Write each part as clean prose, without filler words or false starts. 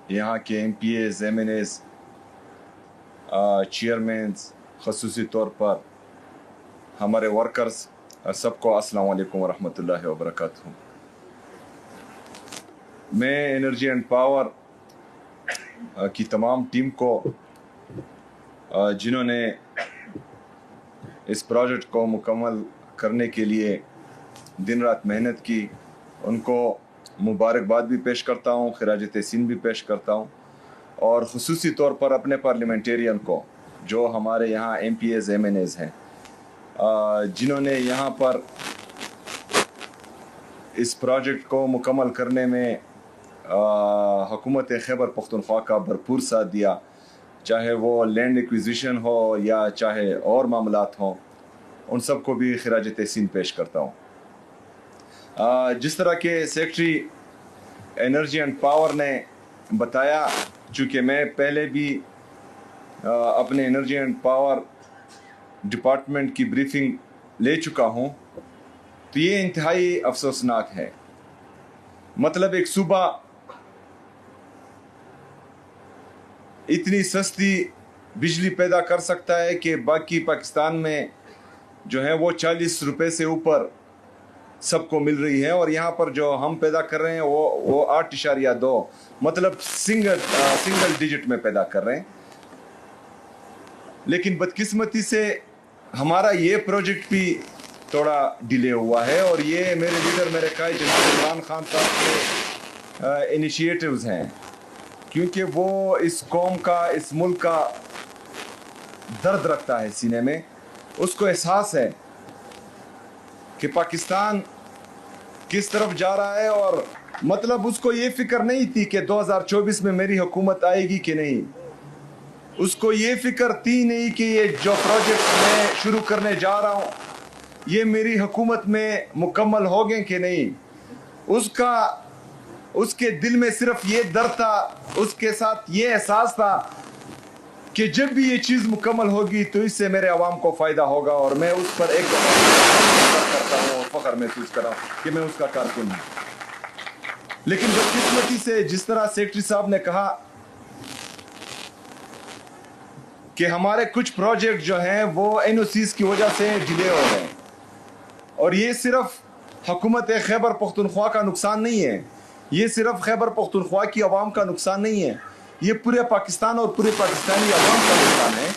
यहाँ के MPAs, MNAs, chairman's, ख़ुसूसी तौर पर हमारे वर्कर्स, सबको अस्सलाम वालेकुम वरहमतुल्लाहि वबरकातुहू। मैं एनर्जी एंड पावर की तमाम टीम को, जिन्होंने इस प्रोजेक्ट को मुकम्मल करने के लिए दिन रात मेहनत की, उनको मुबारकबाद भी पेश करता हूँ, खिराज तहसीन भी पेश करता हूँ। और ख़ुसूसी तौर पर अपने पार्लियामेंटेरियन को, जो हमारे यहाँ MPAs, MNAs हैं, जिन्होंने यहाँ पर इस प्रोजेक्ट को मुकम्मल करने में हुकूमत खैबर पख्तूनख्वा का भरपूर साथ दिया, चाहे वो लैंड एक्विजिशन हो या चाहे और मामलात हों, उन सब को भी खिराज तहसीन पेश करता हूँ। जिस तरह के सेक्रेटरी एनर्जी एंड पावर ने बताया, चूँकि मैं पहले भी अपने एनर्जी एंड पावर डिपार्टमेंट की ब्रीफिंग ले चुका हूँ, तो ये इंतहाई अफसोसनाक है। मतलब एक सूबा इतनी सस्ती बिजली पैदा कर सकता है कि बाकी पाकिस्तान में जो है वो 40 रुपए से ऊपर सबको मिल रही है, और यहाँ पर जो हम पैदा कर रहे हैं वो 8.2, मतलब सिंगल डिजिट में पैदा कर रहे हैं। लेकिन बदकिस्मती से हमारा ये प्रोजेक्ट भी थोड़ा डिले हुआ है, और ये मेरे लीडर मेरे कायद जनाब इमरान खान साहब के इनिशिएटिव्स हैं, क्योंकि वो इस कौम का, इस मुल्क का दर्द रखता है सीने में। उसको एहसास है कि पाकिस्तान किस तरफ जा रहा है, और मतलब उसको ये फिक्र नहीं थी कि 2024 में मेरी हुकूमत आएगी कि नहीं। उसको ये फिक्र थी नहीं कि ये जो प्रोजेक्ट मैं शुरू करने जा रहा हूँ ये मेरी हुकूमत में मुकम्मल हो गए कि नहीं। उसके दिल में सिर्फ ये डर था, उसके साथ ये एहसास था कि जब भी ये चीज़ मुकम्मल होगी तो इससे मेरे अवाम को फ़ायदा होगा, और मैं उस पर एक करता हूँ और फ़ख्र महसूस कर रहा हूँ कि मैं उसका कारकुन हूँ। लेकिन बदकिस्मती से जिस तरह सेक्रेटरी साहब ने कहा कि हमारे कुछ प्रोजेक्ट जो हैं वो NOCs की वजह से डिले हो रहे हैं, और ये सिर्फ हुकूमत खैबर पख्तूनख्वा का नुकसान नहीं है, ये सिर्फ खैबर पख्तूनख्वा की आवाम का नुकसान नहीं है, ये पूरे पाकिस्तान और पूरे पाकिस्तानी आवाम का नुकसान है।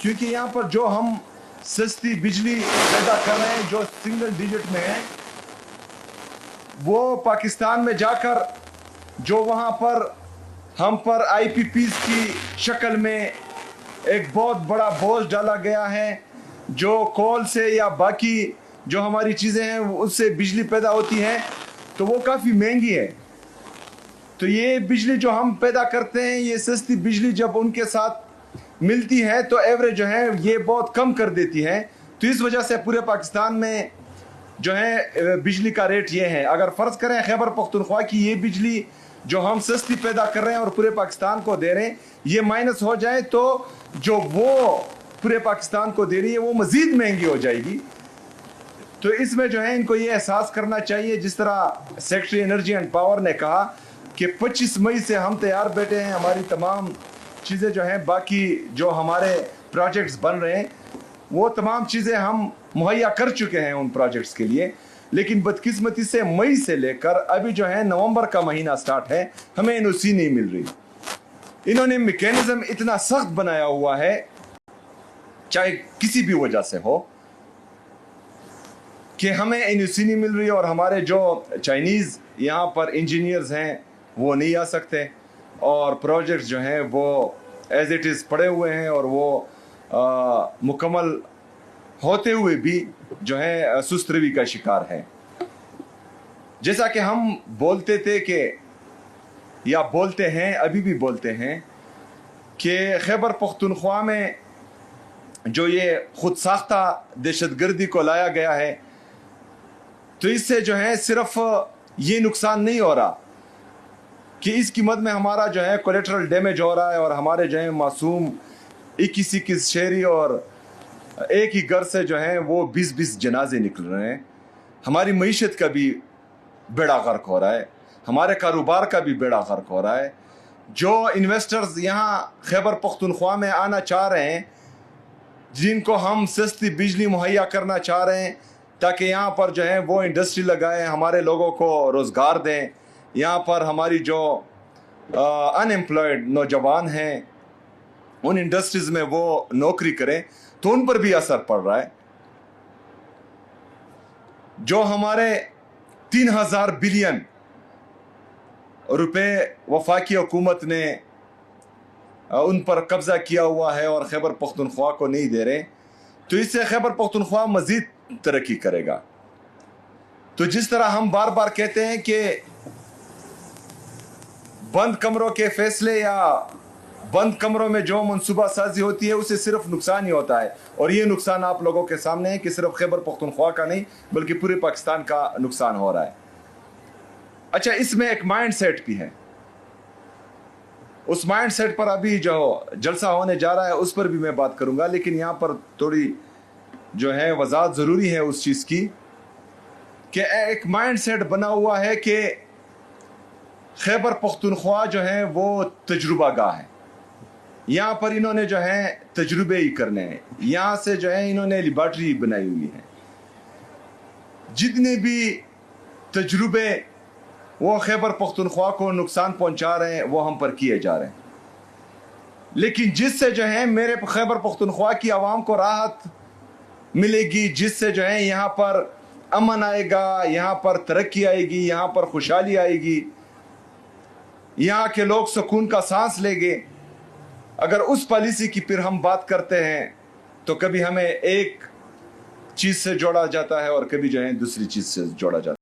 क्योंकि यहाँ पर जो हम सस्ती बिजली पैदा कर रहे हैं, जो सिंगल डिजिट में है, वो पाकिस्तान में जाकर जो वहाँ पर हम पर IPPs की शक्ल में एक बहुत बड़ा बोझ डाला गया है, जो कोल से या बाकी जो हमारी चीज़ें हैं उससे बिजली पैदा होती है, तो वो काफ़ी महंगी है। तो ये बिजली जो हम पैदा करते हैं, ये सस्ती बिजली जब उनके साथ मिलती है तो एवरेज जो है ये बहुत कम कर देती है। तो इस वजह से पूरे पाकिस्तान में जो है बिजली का रेट ये है। अगर फ़र्ज़ करें खैबर पख्तूनख्वा की ये बिजली जो हम सस्ती पैदा कर रहे हैं और पूरे पाकिस्तान को दे रहे हैं, ये माइनस हो जाए तो जो वो पूरे पाकिस्तान को दे रही है वो मज़ीद महंगी हो जाएगी। तो इसमें जो है इनको ये एहसास करना चाहिए, जिस तरह सेक्रेटरी एनर्जी एंड पावर ने कहा कि 25 मई से हम तैयार बैठे हैं, हमारी तमाम चीज़ें जो हैं, बाकी जो हमारे प्रोजेक्ट्स बन रहे हैं वो तमाम चीज़ें हम मुहैया कर चुके हैं उन प्रोजेक्ट्स के लिए। लेकिन बदकिस्मती से मई से लेकर अभी जो है नवंबर का महीना स्टार्ट है, हमें NOC नहीं मिल रही। इन्होंने मैकेनिज्म इतना सख्त बनाया हुआ है, चाहे किसी भी वजह से हो, कि हमें NOC नहीं मिल रही, और हमारे जो चाइनीज़ यहाँ पर इंजीनियर्स हैं वो नहीं आ सकते, और प्रोजेक्ट्स जो हैं वो एज इट इज़ पड़े हुए हैं, और वो मुकम्मल होते हुए भी जो है सुस्त रवि का शिकार है। जैसा कि हम बोलते थे कि, या बोलते हैं, अभी भी बोलते हैं कि खैबर पख्तूनख्वा में जो ये खुद साख्ता दहशतगर्दी को लाया गया है, तो इससे जो है सिर्फ ये नुकसान नहीं हो रहा कि इसकी मद में हमारा जो है कोलेटरल डैमेज हो रहा है, और हमारे जो है मासूम 21 शहरी और एक ही घर से जो है वो 20 जनाजे निकल रहे हैं। ہماری معیشت کا بھی بیڑا غرق ہو رہا ہے, ہمارے کاروبار کا بھی بیڑا غرق ہو رہا ہے. جو انویسٹرز یہاں خیبر پختونخوا میں آنا چاہ رہے ہیں, جن کو ہم سستی بجلی مہیا کرنا چاہ رہے ہیں تاکہ یہاں پر جو ہے وہ انڈسٹری لگائیں, ہمارے لوگوں کو روزگار دیں, یہاں پر ہماری جو ان ایمپلائڈ نوجوان ہیں ان انڈسٹریز میں وہ نوکری کریں, تو ان پر بھی اثر پڑ رہا ہے. جو ہمارے 3000 بلین روپے وفاقی حکومت نے ان پر قبضہ کیا ہوا ہے اور خیبر پختونخوا کو نہیں دے رہے, تو اس سے خیبر پختونخوا مزید ترقی کرے گا. تو جس طرح ہم بار بار کہتے ہیں کہ بند کمروں کے فیصلے یا بند کمروں میں جو منصوبہ سازی ہوتی ہے اسے صرف نقصان ہی ہوتا ہے, اور یہ نقصان آپ لوگوں کے سامنے ہے کہ صرف خیبر پختونخوا کا نہیں بلکہ پورے پاکستان کا نقصان ہو رہا ہے. اچھا, اس میں ایک مائنڈ سیٹ بھی ہے, اس مائنڈ سیٹ پر ابھی جو جلسہ ہونے جا رہا ہے اس پر بھی میں بات کروں گا, لیکن یہاں پر تھوڑی جو ہے وضاحت ضروری ہے اس چیز کی کہ ایک مائنڈ سیٹ بنا ہوا ہے کہ خیبر پختونخوا جو ہے وہ تجربہ گاہ ہے, یہاں پر انہوں نے جو ہے تجربے ہی کرنے ہیں, یہاں سے جو ہے انہوں نے لیبارٹری بنائی ہوئی ہے. جتنے بھی تجربے وہ خیبر پختونخوا کو نقصان پہنچا رہے ہیں وہ ہم پر کیے جا رہے ہیں, لیکن جس سے جو ہے میرے خیبر پختونخوا کی عوام کو راحت ملے گی, جس سے جو ہے یہاں پر امن آئے گا, یہاں پر ترقی آئے گی, یہاں پر خوشحالی آئے گی, یہاں کے لوگ سکون کا سانس لیں گے, اگر اس پالیسی کی پھر ہم بات کرتے ہیں تو کبھی ہمیں ایک چیز سے جوڑا جاتا ہے اور کبھی جو ہے دوسری چیز سے جوڑا جاتا ہے.